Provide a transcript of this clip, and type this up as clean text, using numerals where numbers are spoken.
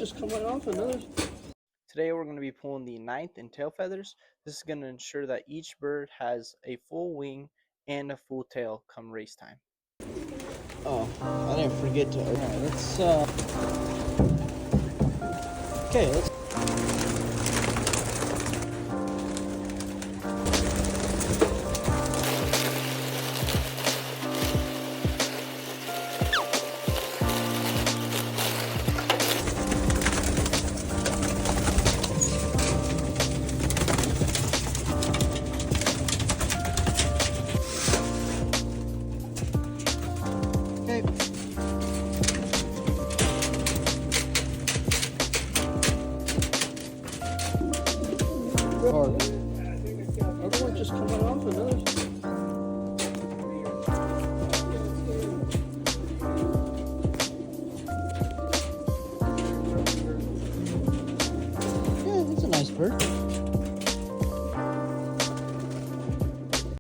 just coming off another. Today we're going to be pulling the ninth and tail feathers. This is going to ensure that each bird has a full wing and a full tail come race time. Oh, I didn't forget to. Alright, let's okay, let's. Everyone's just coming off another. Yeah, that's a nice bird.